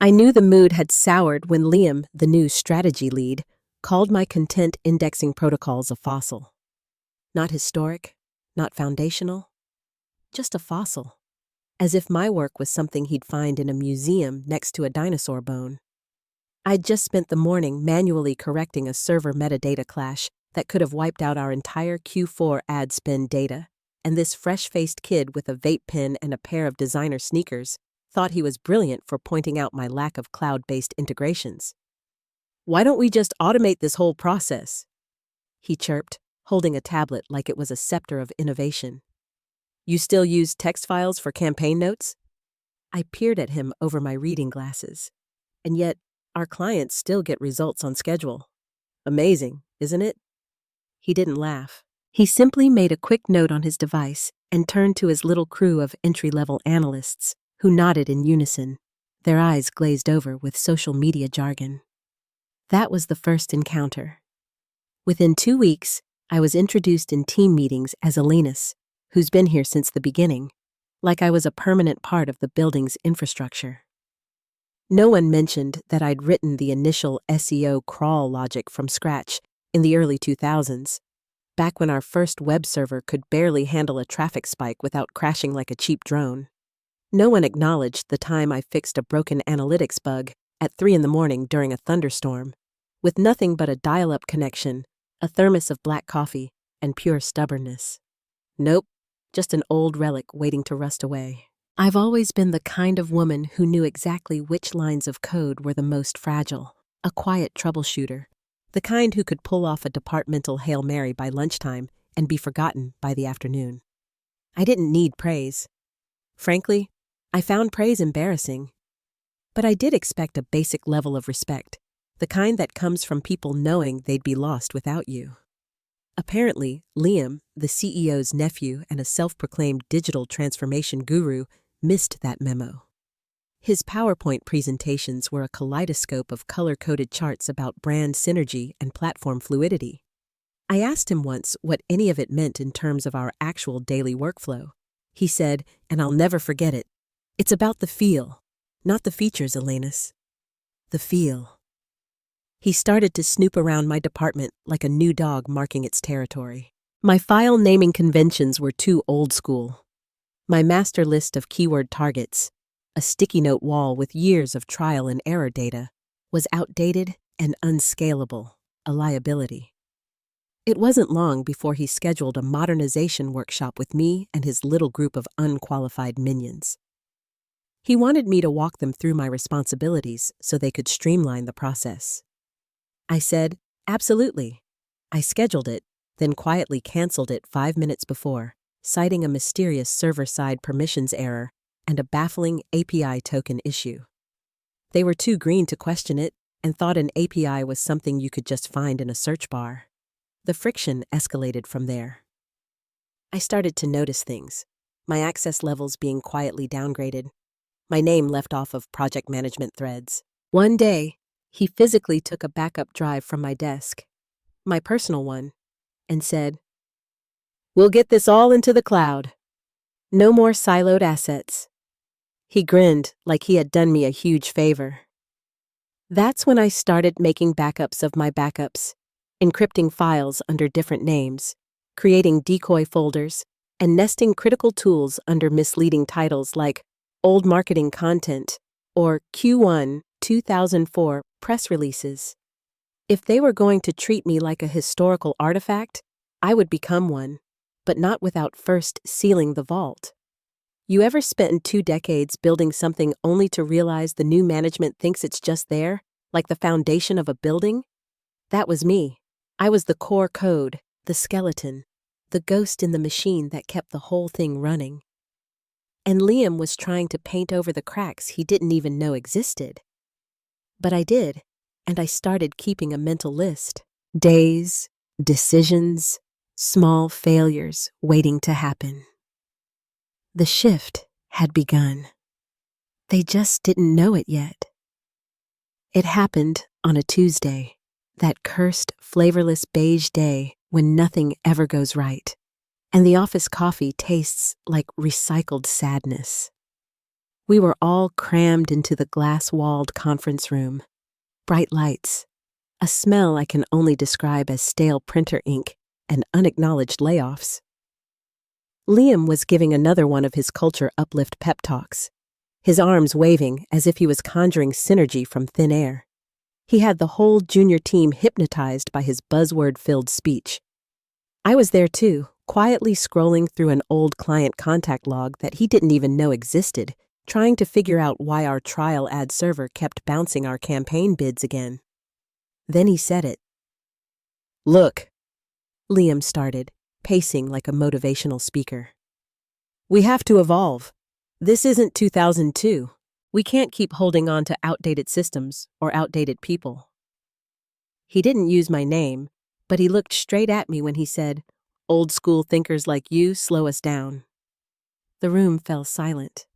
I knew the mood had soured when Liam, the new strategy lead, called my content indexing protocols a fossil. Not historic, not foundational, just a fossil. As if my work was something he'd find in a museum next to a dinosaur bone. I'd just spent the morning manually correcting a server metadata clash that could have wiped out our entire Q4 ad spend data, and this fresh-faced kid with a vape pen and a pair of designer sneakers thought he was brilliant for pointing out my lack of cloud-based integrations. "Why don't we just automate this whole process?" he chirped, holding a tablet like it was a scepter of innovation. "You still use text files for campaign notes?" I peered at him over my reading glasses. "And yet, our clients still get results on schedule. Amazing, isn't it?" He didn't laugh. He simply made a quick note on his device and turned to his little crew of entry-level analysts, who nodded in unison, their eyes glazed over with social media jargon. That was the first encounter. Within 2 weeks, I was introduced in team meetings as Alenus, who's been here since the beginning, like I was a permanent part of the building's infrastructure. No one mentioned that I'd written the initial SEO crawl logic from scratch in the early 2000s, back when our first web server could barely handle a traffic spike without crashing like a cheap drone. No one acknowledged the time I fixed a broken analytics bug at 3 a.m. during a thunderstorm, with nothing but a dial-up connection, a thermos of black coffee, and pure stubbornness. Nope, just an old relic waiting to rust away. I've always been the kind of woman who knew exactly which lines of code were the most fragile, a quiet troubleshooter, the kind who could pull off a departmental Hail Mary by lunchtime and be forgotten by the afternoon. I didn't need praise. Frankly, I found praise embarrassing. But I did expect a basic level of respect, the kind that comes from people knowing they'd be lost without you. Apparently, Liam, the CEO's nephew and a self-proclaimed digital transformation guru, missed that memo. His PowerPoint presentations were a kaleidoscope of color-coded charts about brand synergy and platform fluidity. I asked him once what any of it meant in terms of our actual daily workflow. He said, and I'll never forget it, "It's about the feel, not the features, Alenus. The feel." He started to snoop around my department like a new dog marking its territory. My file naming conventions were too old school. My master list of keyword targets, a sticky note wall with years of trial and error data, was outdated and unscalable, a liability. It wasn't long before he scheduled a modernization workshop with me and his little group of unqualified minions. He wanted me to walk them through my responsibilities so they could streamline the process. I said, absolutely. I scheduled it, then quietly canceled it 5 minutes before, citing a mysterious server-side permissions error and a baffling API token issue. They were too green to question it and thought an API was something you could just find in a search bar. The friction escalated from there. I started to notice things, my access levels being quietly downgraded, my name left off of project management threads. One day, he physically took a backup drive from my desk, my personal one, and said, "We'll get this all into the cloud. No more siloed assets." He grinned like he had done me a huge favor. That's when I started making backups of my backups, encrypting files under different names, creating decoy folders, and nesting critical tools under misleading titles like Old Marketing Content or Q1 2004 press releases. If they were going to treat me like a historical artifact, I would become one, but not without first sealing the vault. You ever spent 2 decades building something only to realize the new management thinks it's just there, like the foundation of a building? That was me. I was the core code, the skeleton, the ghost in the machine that kept the whole thing running. And Liam was trying to paint over the cracks he didn't even know existed. But I did, and I started keeping a mental list. Days, decisions, small failures waiting to happen. The shift had begun. They just didn't know it yet. It happened on a Tuesday, that cursed, flavorless beige day when nothing ever goes right, and the office coffee tastes like recycled sadness. We were all crammed into the glass-walled conference room. Bright lights, a smell I can only describe as stale printer ink, and unacknowledged layoffs. Liam was giving another one of his culture uplift pep talks, his arms waving as if he was conjuring synergy from thin air. He had the whole junior team hypnotized by his buzzword-filled speech. I was there too, quietly scrolling through an old client contact log that he didn't even know existed, trying to figure out why our trial ad server kept bouncing our campaign bids again. Then he said it. "Look," Liam started, pacing like a motivational speaker. "We have to evolve. This isn't 2002. We can't keep holding on to outdated systems or outdated people." He didn't use my name, but he looked straight at me when he said, "Old school thinkers like you slow us down." The room fell silent.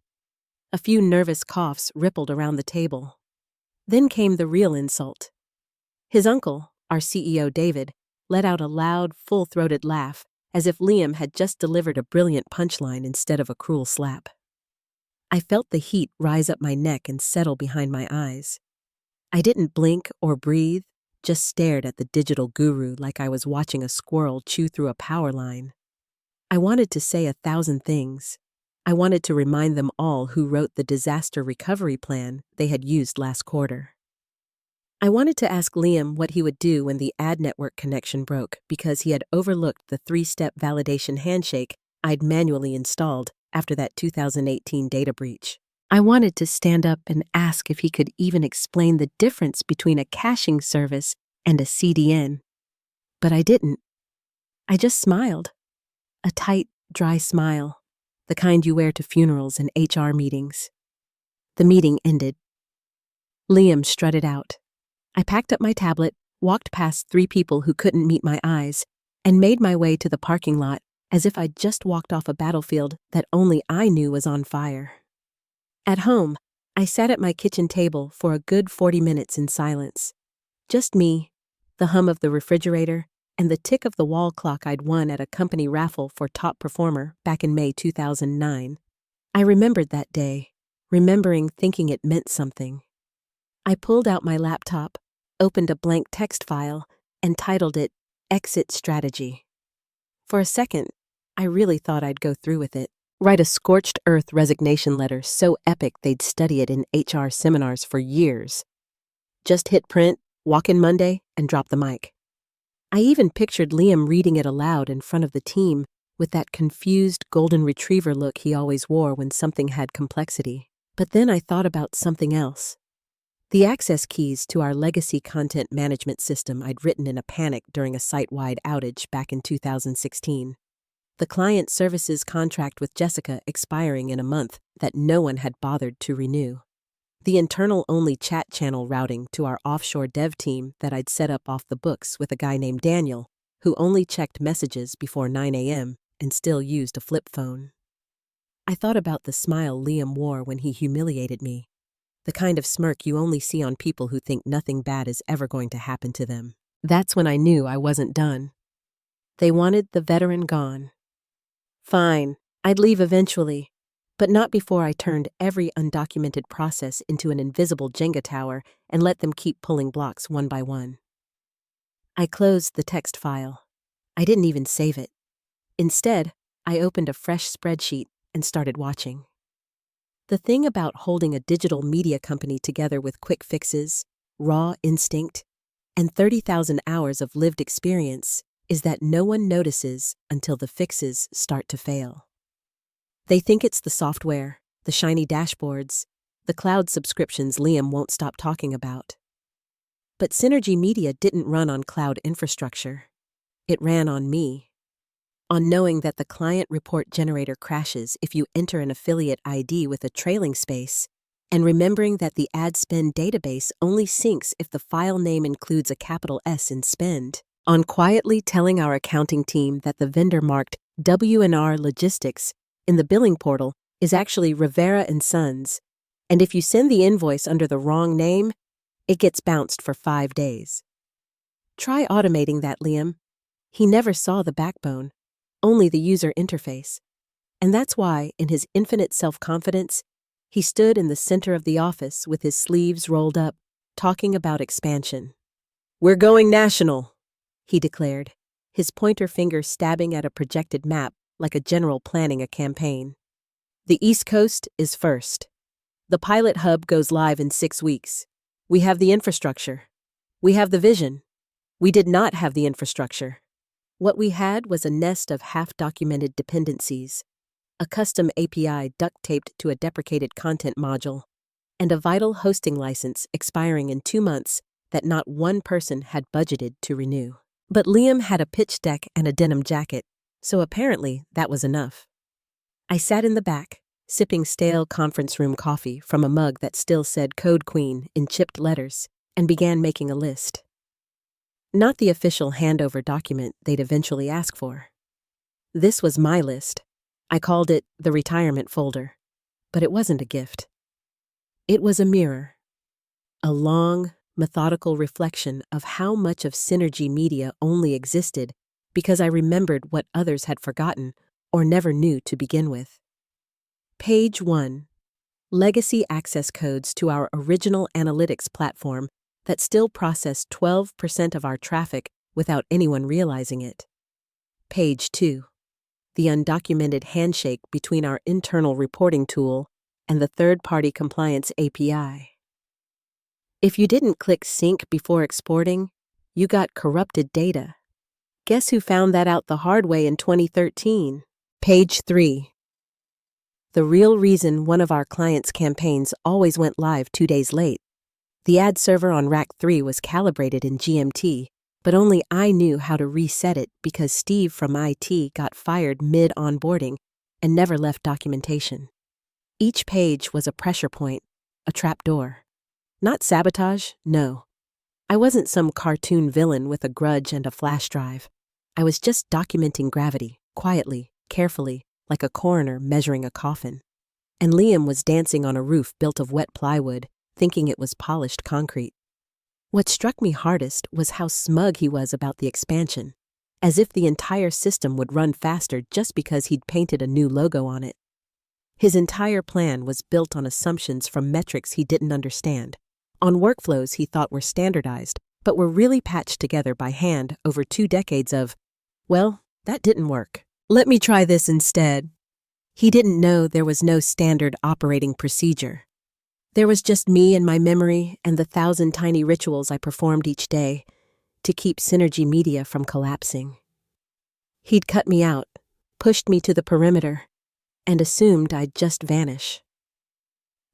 A few nervous coughs rippled around the table. Then came the real insult. His uncle, our CEO David, let out a loud, full-throated laugh, as if Liam had just delivered a brilliant punchline instead of a cruel slap. I felt the heat rise up my neck and settle behind my eyes. I didn't blink or breathe, just stared at the digital guru like I was watching a squirrel chew through a power line. I wanted to say 1,000 things. I wanted to remind them all who wrote the disaster recovery plan they had used last quarter. I wanted to ask Liam what he would do when the ad network connection broke because he had overlooked the 3-step validation handshake I'd manually installed after that 2018 data breach. I wanted to stand up and ask if he could even explain the difference between a caching service and a CDN. But I didn't. I just smiled. A tight, dry smile, the kind you wear to funerals and HR meetings. The meeting ended. Liam strutted out. I packed up my tablet, walked past 3 people who couldn't meet my eyes, and made my way to the parking lot as if I'd just walked off a battlefield that only I knew was on fire. At home, I sat at my kitchen table for a good 40 minutes in silence. Just me, the hum of the refrigerator, and the tick of the wall clock I'd won at a company raffle for top performer back in May 2009. I remembered that day, remembering thinking it meant something. I pulled out my laptop, opened a blank text file, and titled it Exit Strategy. For a second, I really thought I'd go through with it, write a scorched earth resignation letter so epic they'd study it in HR seminars for years. Just hit print, walk in Monday, and drop the mic. I even pictured Liam reading it aloud in front of the team with that confused golden retriever look he always wore when something had complexity. But then I thought about something else. The access keys to our legacy content management system I'd written in a panic during a site-wide outage back in 2016. The client services contract with Jessica expiring in a month that no one had bothered to renew. The internal-only chat channel routing to our offshore dev team that I'd set up off the books with a guy named Daniel, who only checked messages before 9 a.m. and still used a flip phone. I thought about the smile Liam wore when he humiliated me, the kind of smirk you only see on people who think nothing bad is ever going to happen to them. That's when I knew I wasn't done. They wanted the veteran gone. Fine, I'd leave eventually, but not before I turned every undocumented process into an invisible Jenga tower and let them keep pulling blocks one by one. I closed the text file. I didn't even save it. Instead, I opened a fresh spreadsheet and started watching. The thing about holding a digital media company together with quick fixes, raw instinct, and 30,000 hours of lived experience is that no one notices until the fixes start to fail. They think it's the software, the shiny dashboards, the cloud subscriptions Liam won't stop talking about. But Synergy Media didn't run on cloud infrastructure. It ran on me. On knowing that the client report generator crashes if you enter an affiliate ID with a trailing space, and remembering that the ad spend database only syncs if the file name includes a capital S in spend. On quietly telling our accounting team that the vendor marked W&R Logistics in the billing portal is actually Rivera & Sons, and if you send the invoice under the wrong name, it gets bounced for 5 days. Try automating that, Liam. He never saw the backbone, only the user interface. And that's why, in his infinite self-confidence, He stood in the center of the office with his sleeves rolled up, talking about expansion. "We're going national," he declared, his pointer finger stabbing at a projected map like a general planning a campaign. "The East Coast is first. The pilot hub goes live in 6 weeks. We have the infrastructure. We have the vision. We did not have the infrastructure. What we had was a nest of half-documented dependencies, a custom API duct-taped to a deprecated content module, and a vital hosting license expiring in 2 months that not one person had budgeted to renew. But Liam had a pitch deck and a denim jacket, so apparently that was enough. I sat in the back, sipping stale conference room coffee from a mug that still said Code Queen in chipped letters, and began making a list. Not the official handover document they'd eventually ask for. This was my list. I called it the retirement folder, but it wasn't a gift. It was a mirror, a long, methodical reflection of how much of Synergy Media only existed because I remembered what others had forgotten or never knew to begin with. Page 1. Legacy access codes to our original analytics platform that still processed 12% of our traffic without anyone realizing it. Page 2. The undocumented handshake between our internal reporting tool and the third-party compliance API. If you didn't click sync before exporting, you got corrupted data. Guess who found that out the hard way in 2013? Page 3. The real reason one of our clients' campaigns always went live 2 days late. The ad server on Rack 3 was calibrated in GMT, but only I knew how to reset it because Steve from IT got fired mid-onboarding and never left documentation. Each page was a pressure point, a trapdoor. Not sabotage, no. I wasn't some cartoon villain with a grudge and a flash drive. I was just documenting gravity, quietly, carefully, like a coroner measuring a coffin. And Liam was dancing on a roof built of wet plywood, thinking it was polished concrete. What struck me hardest was how smug he was about the expansion, as if the entire system would run faster just because he'd painted a new logo on it. His entire plan was built on assumptions from metrics he didn't understand, on workflows he thought were standardized, but were really patched together by hand over 2 decades of, well, that didn't work. Let me try this instead. He didn't know there was no standard operating procedure. There was just me and my memory and the 1,000 tiny rituals I performed each day to keep Synergy Media from collapsing. He'd cut me out, pushed me to the perimeter, and assumed I'd just vanish.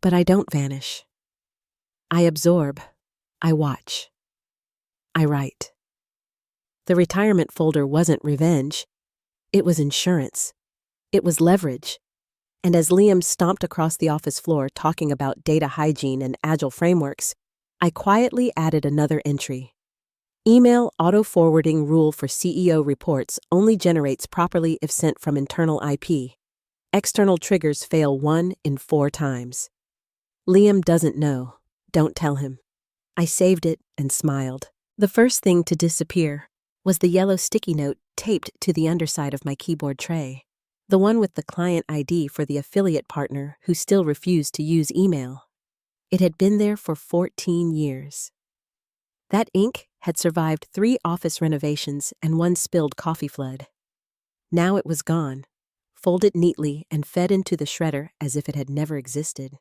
But I don't vanish. I absorb. I watch. I write. The retirement folder wasn't revenge. It was insurance. It was leverage. And as Liam stomped across the office floor talking about data hygiene and agile frameworks, I quietly added another entry. Email auto-forwarding rule for CEO reports only generates properly if sent from internal IP. External triggers fail 1 in 4 times. Liam doesn't know. Don't tell him. I saved it and smiled. The first thing to disappear was the yellow sticky note taped to the underside of my keyboard tray. The one with the client ID for the affiliate partner who still refused to use email. It had been there for 14 years. That ink had survived 3 office renovations and 1 spilled coffee flood. Now it was gone, folded neatly and fed into the shredder as if it had never existed.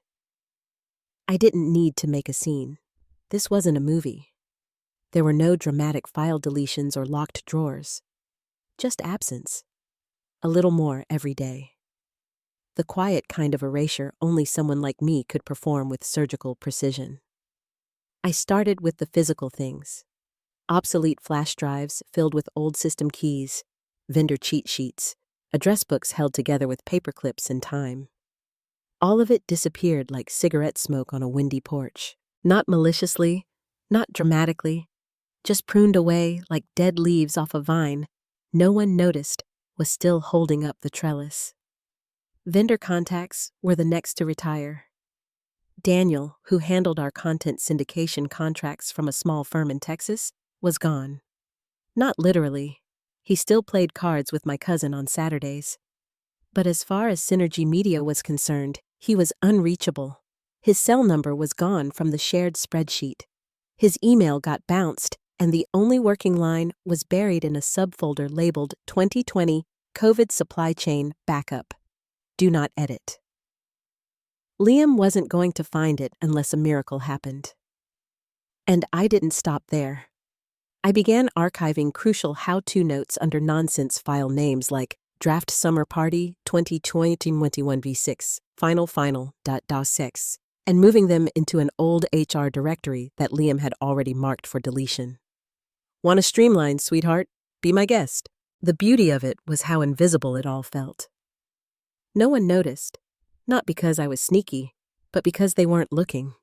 I didn't need to make a scene. This wasn't a movie. There were no dramatic file deletions or locked drawers. Just absence. A little more every day. The quiet kind of erasure only someone like me could perform with surgical precision. I started with the physical things. Obsolete flash drives filled with old system keys, vendor cheat sheets, address books held together with paper clips and time. All of it disappeared like cigarette smoke on a windy porch. Not maliciously, not dramatically, just pruned away like dead leaves off a vine no one noticed was still holding up the trellis. Vendor contacts were the next to retire. Daniel, who handled our content syndication contracts from a small firm in Texas, was gone. Not literally. He still played cards with my cousin on Saturdays. But as far as Synergy Media was concerned, He was unreachable. His cell number was gone from the shared spreadsheet. His email got bounced, and the only working line was buried in a subfolder labeled 2020 COVID Supply Chain Backup. Do not edit. Liam wasn't going to find it unless a miracle happened. And I didn't stop there. I began archiving crucial how-to notes under nonsense file names like Draft Summer Party 2020-21v6 final.dos6 and moving them into an old HR directory that Liam had already marked for deletion. Want to streamline, sweetheart? Be my guest. The beauty of it was how invisible it all felt. No one noticed, not because I was sneaky, but because they weren't looking.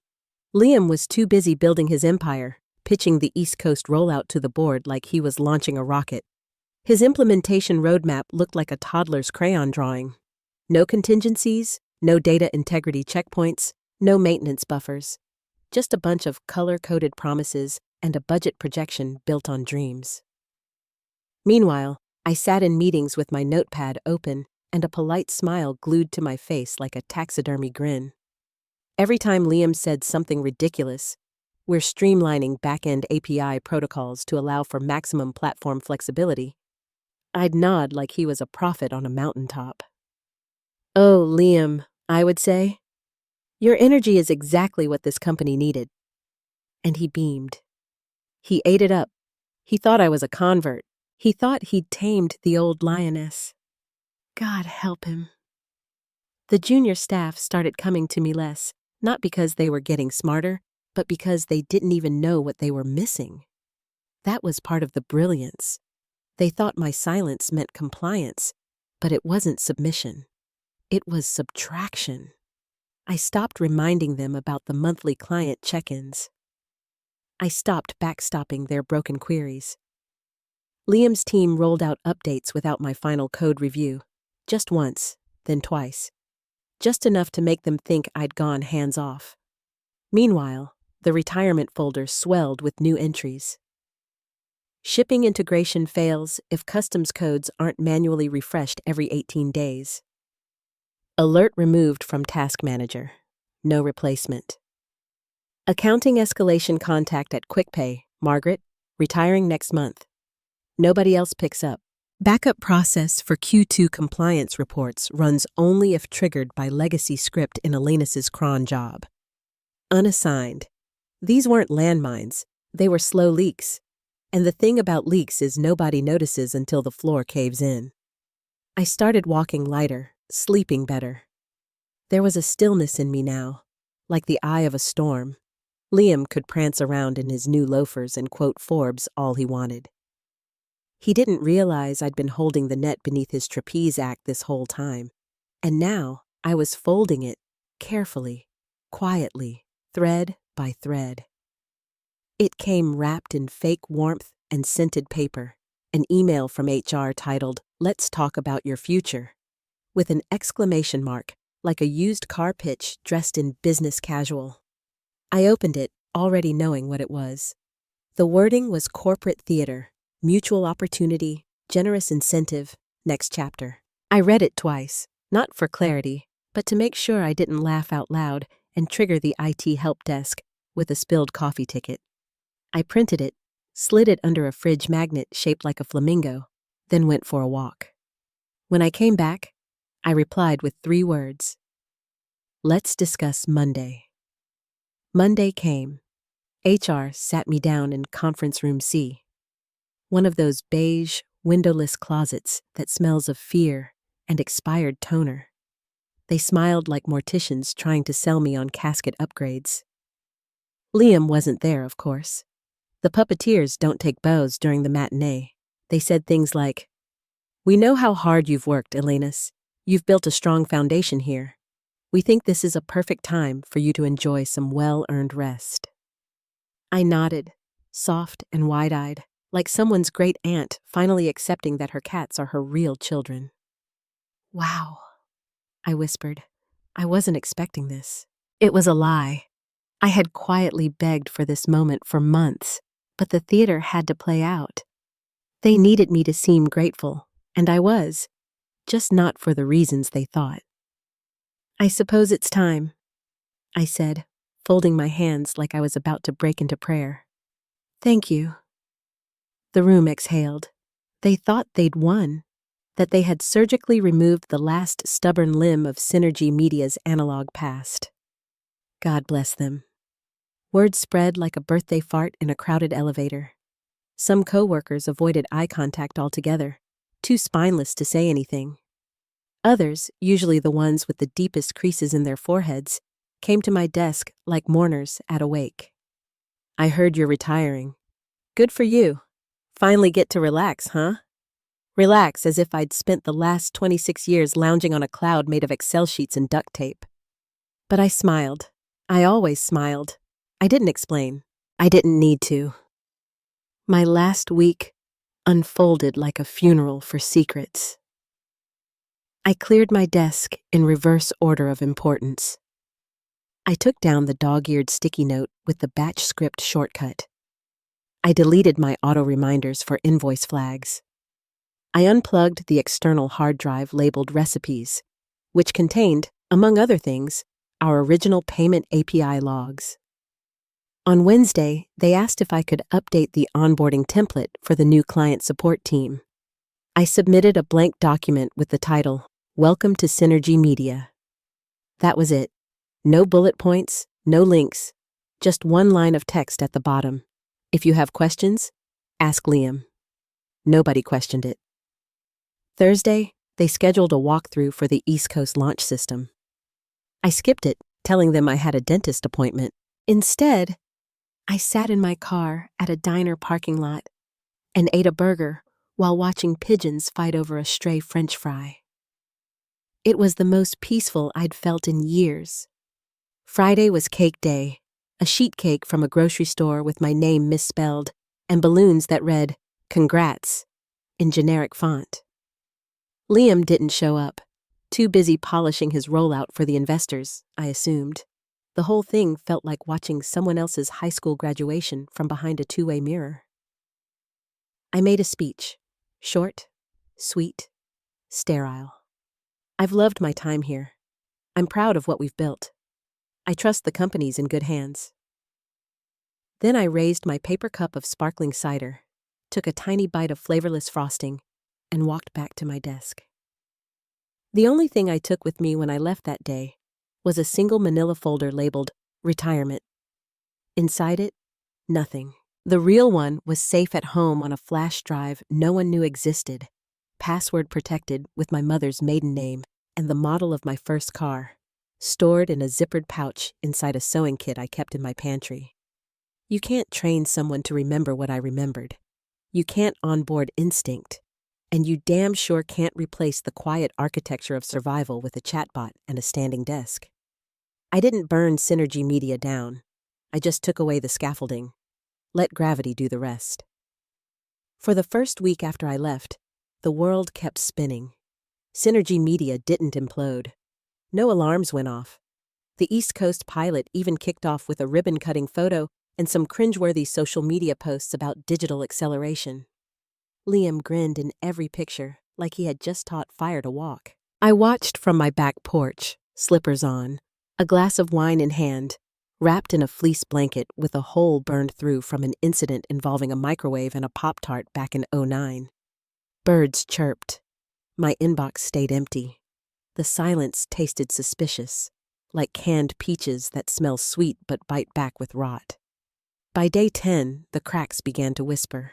Liam was too busy building his empire, pitching the East Coast rollout to the board like he was launching a rocket. His implementation roadmap looked like a toddler's crayon drawing. No contingencies, no data integrity checkpoints, no maintenance buffers. Just a bunch of color-coded promises and a budget projection built on dreams. Meanwhile, I sat in meetings with my notepad open and a polite smile glued to my face like a taxidermy grin. Every time Liam said something ridiculous, "We're streamlining back-end API protocols to allow for maximum platform flexibility," I'd nod like he was a prophet on a mountaintop. "Oh, Liam," I would say, "your energy is exactly what this company needed." And he beamed. He ate it up. He thought I was a convert. He thought he'd tamed the old lioness. God help him. The junior staff started coming to me less, not because they were getting smarter, but because they didn't even know what they were missing. That was part of the brilliance. They thought my silence meant compliance, but it wasn't submission. It was subtraction. I stopped reminding them about the monthly client check-ins. I stopped backstopping their broken queries. Liam's team rolled out updates without my final code review. Just once, then twice. Just enough to make them think I'd gone hands-off. Meanwhile, the retirement folder swelled with new entries. Shipping integration fails if customs codes aren't manually refreshed every 18 days. Alert removed from task manager. No replacement. Accounting escalation contact at QuickPay, Margaret, retiring next month. Nobody else picks up. Backup process for Q2 compliance reports runs only if triggered by legacy script in Elena's cron job. Unassigned. These weren't landmines, they were slow leaks. And the thing about leaks is nobody notices until the floor caves in. I started walking lighter, sleeping better. There was a stillness in me now, like the eye of a storm. Liam could prance around in his new loafers and quote Forbes all he wanted. He didn't realize I'd been holding the net beneath his trapeze act this whole time, and now I was folding it, carefully, quietly, thread by thread. It came wrapped in fake warmth and scented paper, an email from HR titled, "Let's talk about your future," with an exclamation mark, like a used car pitch dressed in business casual. I opened it, already knowing what it was. The wording was corporate theater. Mutual opportunity, generous incentive, next chapter. I read it twice, not for clarity, but to make sure I didn't laugh out loud and trigger the IT help desk with a spilled coffee ticket. I printed it, slid it under a fridge magnet shaped like a flamingo, then went for a walk. When I came back, I replied with 3 words. Let's discuss Monday. Monday came. HR sat me down in conference room C. One of those beige, windowless closets that smells of fear and expired toner. They smiled like morticians trying to sell me on casket upgrades. Liam wasn't there, of course. The puppeteers don't take bows during the matinee. They said things like, "We know how hard you've worked, Elena's. You've built a strong foundation here. We think this is a perfect time for you to enjoy some well-earned rest." I nodded, soft and wide-eyed, like someone's great aunt finally accepting that her cats are her real children. "Wow," I whispered. I wasn't expecting this. It was a lie. I had quietly begged for this moment for months, but the theater had to play out. They needed me to seem grateful, and I was, just not for the reasons they thought. I suppose it's time, I said, folding my hands like I was about to break into prayer. Thank you. The room exhaled. They thought they'd won, that they had surgically removed the last stubborn limb of Synergy Media's analog past. God bless them. Word spread like a birthday fart in a crowded elevator. Some coworkers avoided eye contact altogether, too spineless to say anything. Others, usually the ones with the deepest creases in their foreheads, came to my desk like mourners at a wake. I heard you're retiring. Good for you. Finally get to relax, huh? Relax as if I'd spent the last 26 years lounging on a cloud made of Excel sheets and duct tape. But I smiled. I always smiled. I didn't explain. I didn't need to. My last week unfolded like a funeral for secrets. I cleared my desk in reverse order of importance. I took down the dog-eared sticky note with the batch script shortcut. I deleted my auto reminders for invoice flags. I unplugged the external hard drive labeled recipes, which contained, among other things, our original payment API logs. On Wednesday, they asked if I could update the onboarding template for the new client support team. I submitted a blank document with the title, Welcome to Synergy Media. That was it. No bullet points, no links, just one line of text at the bottom. If you have questions, ask Liam. Nobody questioned it. Thursday, they scheduled a walkthrough for the East Coast launch system. I skipped it, telling them I had a dentist appointment. Instead, I sat in my car at a diner parking lot and ate a burger while watching pigeons fight over a stray French fry. It was the most peaceful I'd felt in years. Friday was cake day, a sheet cake from a grocery store with my name misspelled and balloons that read, Congrats, in generic font. Liam didn't show up, too busy polishing his rollout for the investors, I assumed. The whole thing felt like watching someone else's high school graduation from behind a two-way mirror. I made a speech, short, sweet, sterile. I've loved my time here. I'm proud of what we've built. I trust the company's in good hands. Then I raised my paper cup of sparkling cider, took a tiny bite of flavorless frosting, and walked back to my desk. The only thing I took with me when I left that day was a single manila folder labeled Retirement. Inside it, nothing. The real one was safe at home on a flash drive no one knew existed, password protected with my mother's maiden name and the model of my first car, stored in a zippered pouch inside a sewing kit I kept in my pantry. You can't train someone to remember what I remembered. You can't onboard instinct. And you damn sure can't replace the quiet architecture of survival with a chatbot and a standing desk. I didn't burn Synergy Media down. I just took away the scaffolding. Let gravity do the rest. For the first week after I left, the world kept spinning. Synergy Media didn't implode. No alarms went off. The East Coast pilot even kicked off with a ribbon-cutting photo and some cringeworthy social media posts about digital acceleration. Liam grinned in every picture, like he had just taught fire to walk. I watched from my back porch, slippers on, a glass of wine in hand, wrapped in a fleece blanket with a hole burned through from an incident involving a microwave and a Pop-Tart back in '09. Birds chirped. My inbox stayed empty. The silence tasted suspicious, like canned peaches that smell sweet but bite back with rot. By day 10, the cracks began to whisper.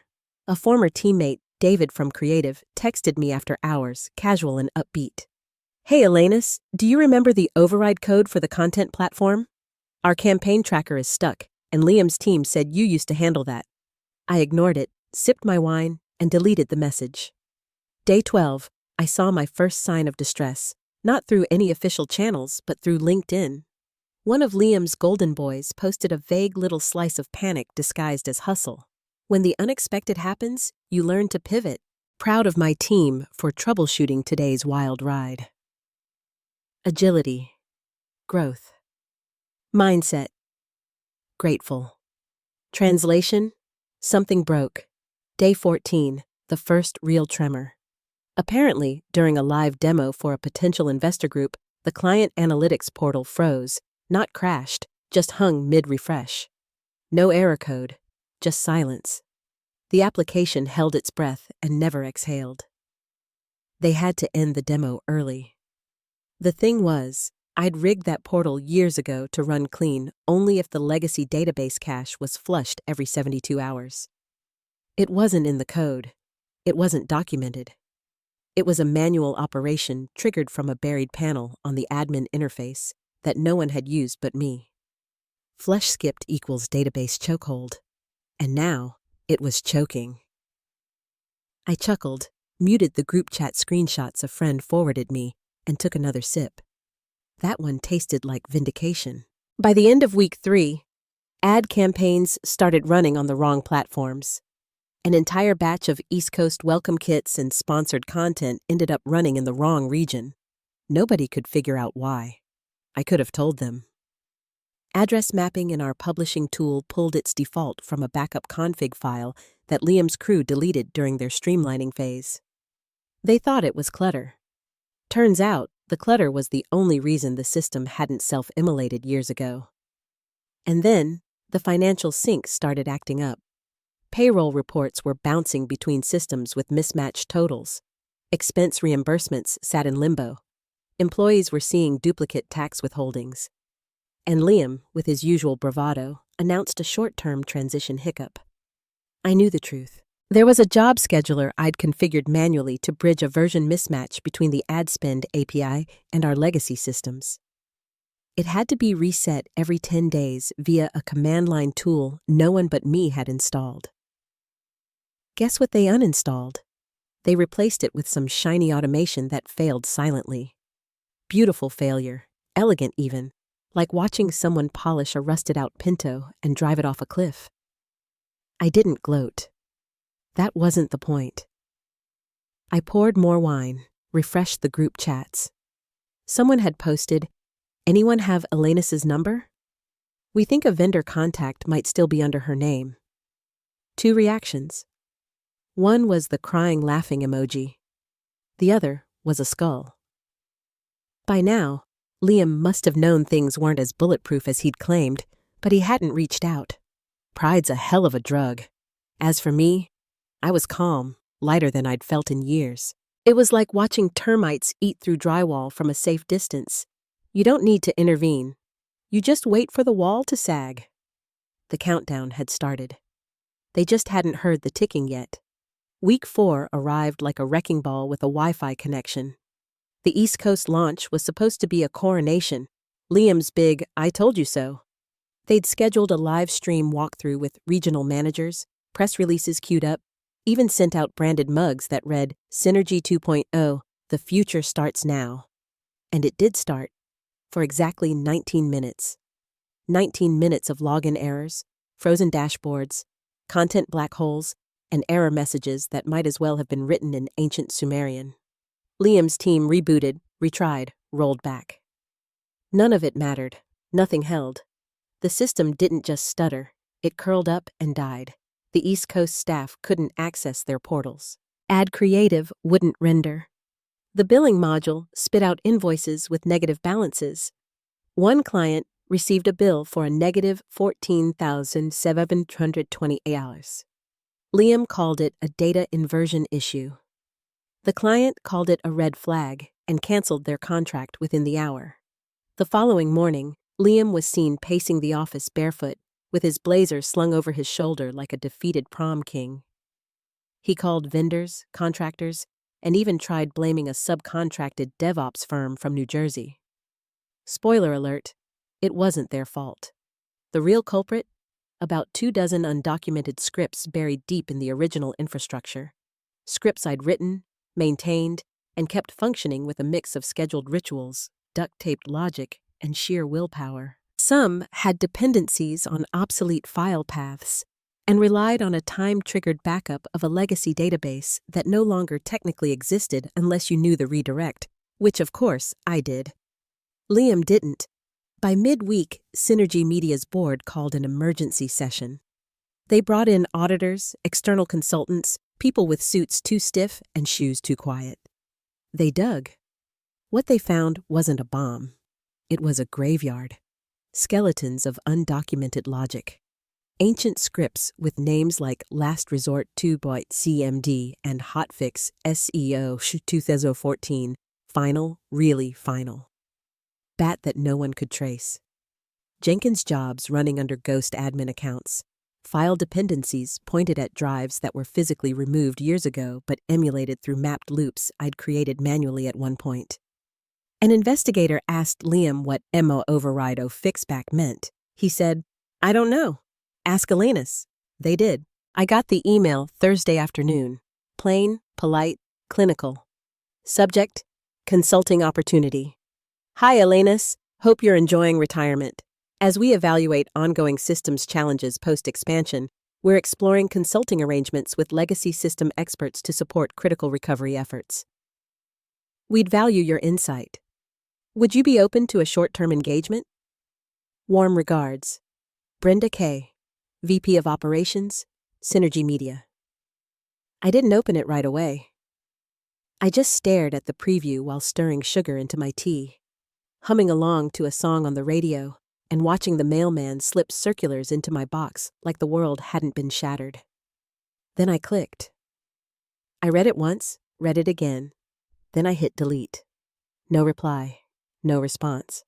A former teammate, David from Creative, texted me after hours, casual and upbeat. Hey Elenus, do you remember the override code for the content platform? Our campaign tracker is stuck, and Liam's team said you used to handle that. I ignored it, sipped my wine, and deleted the message. Day 12, I saw my first sign of distress, not through any official channels, but through LinkedIn. One of Liam's golden boys posted a vague little slice of panic disguised as hustle. When the unexpected happens, you learn to pivot. Proud of my team for troubleshooting today's wild ride. Agility. Growth. Mindset. Grateful. Translation. Something broke. Day 14, the first real tremor. Apparently, during a live demo for a potential investor group, The client analytics portal froze, not crashed, just hung mid-refresh. No error code, just silence. The application held its breath and never exhaled. They had to end the demo early. The thing was, I'd rigged that portal years ago to run clean only if the legacy database cache was flushed every 72 hours. It wasn't in the code. It wasn't documented. It was a manual operation triggered from a buried panel on the admin interface that no one had used but me. Flush skipped equals database chokehold. And now, it was choking. I chuckled, muted the group chat screenshots a friend forwarded me, and took another sip. That one tasted like vindication. By the end of week 3, ad campaigns started running on the wrong platforms. An entire batch of East Coast welcome kits and sponsored content ended up running in the wrong region. Nobody could figure out why. I could have told them. Address mapping in our publishing tool pulled its default from a backup config file that Liam's crew deleted during their streamlining phase. They thought it was clutter. Turns out, the clutter was the only reason the system hadn't self-immolated years ago. And then, the financial sync started acting up. Payroll reports were bouncing between systems with mismatched totals. Expense reimbursements sat in limbo. Employees were seeing duplicate tax withholdings. And Liam, with his usual bravado, announced a short-term transition hiccup. I knew the truth. There was a job scheduler I'd configured manually to bridge a version mismatch between the ad spend API and our legacy systems. It had to be reset every 10 days via a command line tool no one but me had installed. Guess what they uninstalled? They replaced it with some shiny automation that failed silently. Beautiful failure, elegant even, like watching someone polish a rusted-out Pinto and drive it off a cliff. I didn't gloat. That wasn't the point. I poured more wine, refreshed the group chats. Someone had posted, "Anyone have Elena's number? We think a vendor contact might still be under her name." 2 reactions. One was the crying laughing emoji. The other was a skull. By now, Liam must have known things weren't as bulletproof as he'd claimed, but he hadn't reached out. Pride's a hell of a drug. As for me, I was calm, lighter than I'd felt in years. It was like watching termites eat through drywall from a safe distance. You don't need to intervene. You just wait for the wall to sag. The countdown had started. They just hadn't heard the ticking yet. Week 4 arrived like a wrecking ball with a Wi-Fi connection. The East Coast launch was supposed to be a coronation, Liam's big "I told you so." They'd scheduled a live stream walkthrough with regional managers, press releases queued up, even sent out branded mugs that read, "Synergy 2.0, the future starts now." And it did start, for exactly 19 minutes. 19 minutes of login errors, frozen dashboards, content black holes, and error messages that might as well have been written in ancient Sumerian. Liam's team rebooted, retried, rolled back. None of it mattered. Nothing held. The system didn't just stutter. It curled up and died. The East Coast staff couldn't access their portals. Ad Creative wouldn't render. The billing module spit out invoices with negative balances. One client received a bill for a negative $14,720. Liam called it a data inversion issue. The client called it a red flag and canceled their contract within the hour. The following morning, Liam was seen pacing the office barefoot, with his blazer slung over his shoulder like a defeated prom king. He called vendors, contractors, and even tried blaming a subcontracted DevOps firm from New Jersey. Spoiler alert, it wasn't their fault. The real culprit? About 24 undocumented scripts buried deep in the original infrastructure. Scripts I'd written, maintained, and kept functioning with a mix of scheduled rituals, duct-taped logic, and sheer willpower. Some had dependencies on obsolete file paths and relied on a time-triggered backup of a legacy database that no longer technically existed unless you knew the redirect, which of course I did. Liam didn't. By mid-week, Synergy Media's board called an emergency session. They brought in auditors, external consultants, people with suits too stiff and shoes too quiet. They dug. What they found wasn't a bomb. It was a graveyard. Skeletons of undocumented logic. Ancient scripts with names like Last Resort 2.0 CMD and Hotfix SEO 2014. Final, really final. Bat that no one could trace. Jenkins jobs running under ghost admin accounts. File dependencies pointed at drives that were physically removed years ago but emulated through mapped loops I'd created manually at one point. An investigator asked Liam what MO override o fixback meant. He said, "I don't know. Ask Elena's." They did. I got the email Thursday afternoon. Plain, polite, clinical. Subject, consulting opportunity. "Hi, Elena's. Hope you're enjoying retirement. As we evaluate ongoing systems challenges post-expansion, we're exploring consulting arrangements with legacy system experts to support critical recovery efforts. We'd value your insight. Would you be open to a short-term engagement? Warm regards. Brenda K., VP of Operations, Synergy Media." I didn't open it right away. I just stared at the preview while stirring sugar into my tea, humming along to a song on the radio, and watching the mailman slip circulars into my box like the world hadn't been shattered. Then I clicked. I read it once, read it again. Then I hit delete. No reply. No response.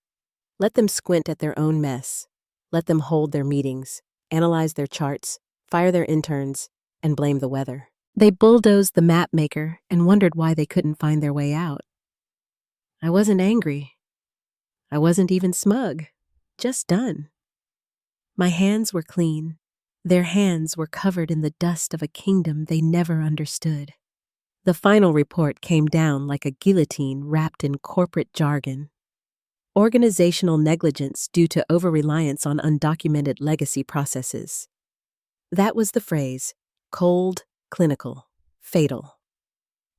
Let them squint at their own mess. Let them hold their meetings, analyze their charts, fire their interns, and blame the weather. They bulldozed the map maker and wondered why they couldn't find their way out. I wasn't angry. I wasn't even smug. Just done. My hands were clean. Their hands were covered in the dust of a kingdom they never understood. The final report came down like a guillotine wrapped in corporate jargon. Organizational negligence due to over-reliance on undocumented legacy processes. That was the phrase, cold, clinical, fatal.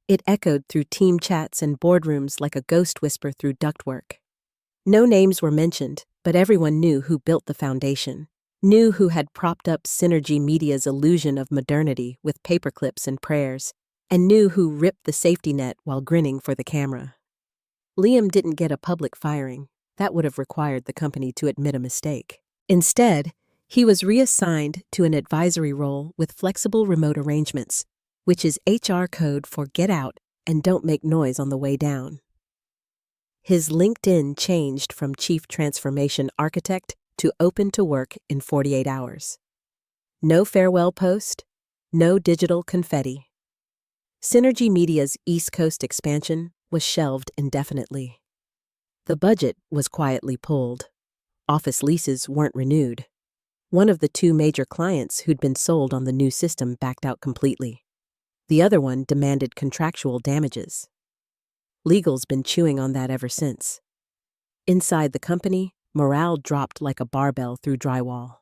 It echoed through team chats and boardrooms like a ghost whisper through ductwork. No names were mentioned, but everyone knew who built the foundation, knew who had propped up Synergy Media's illusion of modernity with paperclips and prayers, and knew who ripped the safety net while grinning for the camera. Liam didn't get a public firing. That would have required the company to admit a mistake. Instead, he was reassigned to an advisory role with flexible remote arrangements, which is HR code for get out and don't make noise on the way down. His LinkedIn changed from Chief Transformation Architect to open to work in 48 hours. No farewell post, no digital confetti. Synergy Media's East Coast expansion was shelved indefinitely. The budget was quietly pulled. Office leases weren't renewed. One of the two major clients who'd been sold on the new system backed out completely. The other one demanded contractual damages. Legal's been chewing on that ever since. Inside the company, morale dropped like a barbell through drywall.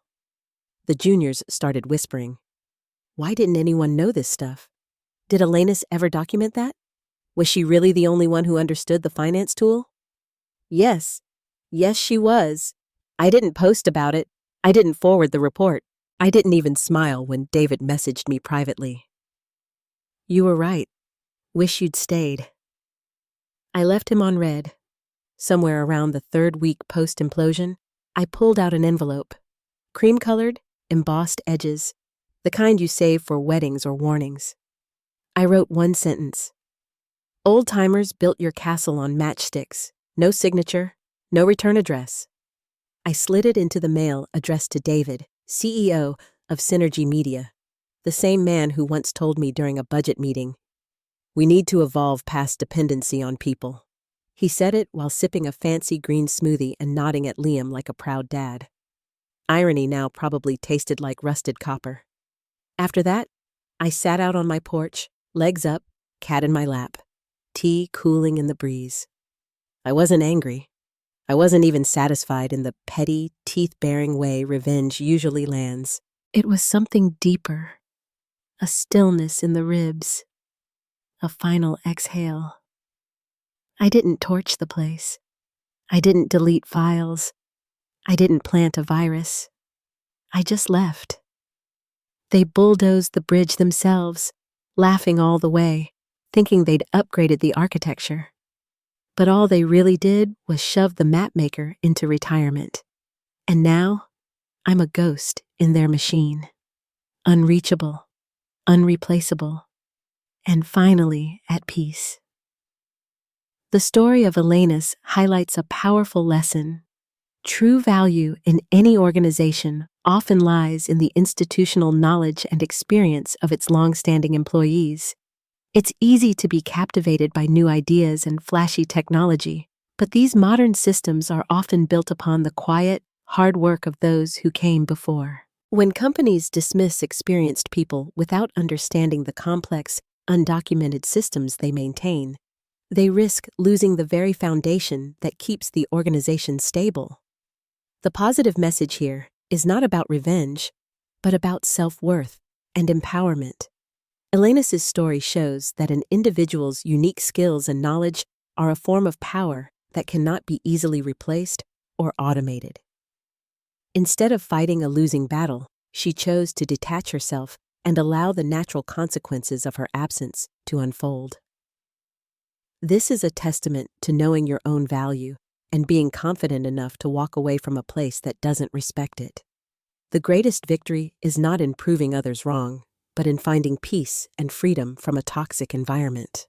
The juniors started whispering. Why didn't anyone know this stuff? Did Elena's ever document that? Was she really the only one who understood the finance tool? Yes. Yes, she was. I didn't post about it. I didn't forward the report. I didn't even smile when David messaged me privately. You were right. Wish you'd stayed. I left him on red. Somewhere around the third week post-implosion, I pulled out an envelope. Cream-colored, embossed edges, the kind you save for weddings or warnings. I wrote one sentence. Old-timers built your castle on matchsticks. No signature, no return address. I slid it into the mail addressed to David, CEO of Synergy Media, the same man who once told me during a budget meeting, "We need to evolve past dependency on people." He said it while sipping a fancy green smoothie and nodding at Liam like a proud dad. Irony now probably tasted like rusted copper. After that, I sat out on my porch, legs up, cat in my lap, tea cooling in the breeze. I wasn't angry. I wasn't even satisfied in the petty, teeth-baring way revenge usually lands. It was something deeper, a stillness in the ribs, a final exhale. I didn't torch the place. I didn't delete files. I didn't plant a virus. I just left. They bulldozed the bridge themselves, laughing all the way, thinking they'd upgraded the architecture. But all they really did was shove the mapmaker into retirement. And now, I'm a ghost in their machine. Unreachable, unreplaceable, and finally at peace. The story of Elena's highlights a powerful lesson. True value in any organization often lies in the institutional knowledge and experience of its long-standing employees. It's easy to be captivated by new ideas and flashy technology, but these modern systems are often built upon the quiet, hard work of those who came before. When companies dismiss experienced people without understanding the complex, undocumented systems they maintain, they risk losing the very foundation that keeps the organization stable. The positive message here is not about revenge, but about self-worth and empowerment. Elena's story shows that an individual's unique skills and knowledge are a form of power that cannot be easily replaced or automated. Instead of fighting a losing battle, she chose to detach herself and allow the natural consequences of her absence to unfold. This is a testament to knowing your own value and being confident enough to walk away from a place that doesn't respect it. The greatest victory is not in proving others wrong, but in finding peace and freedom from a toxic environment.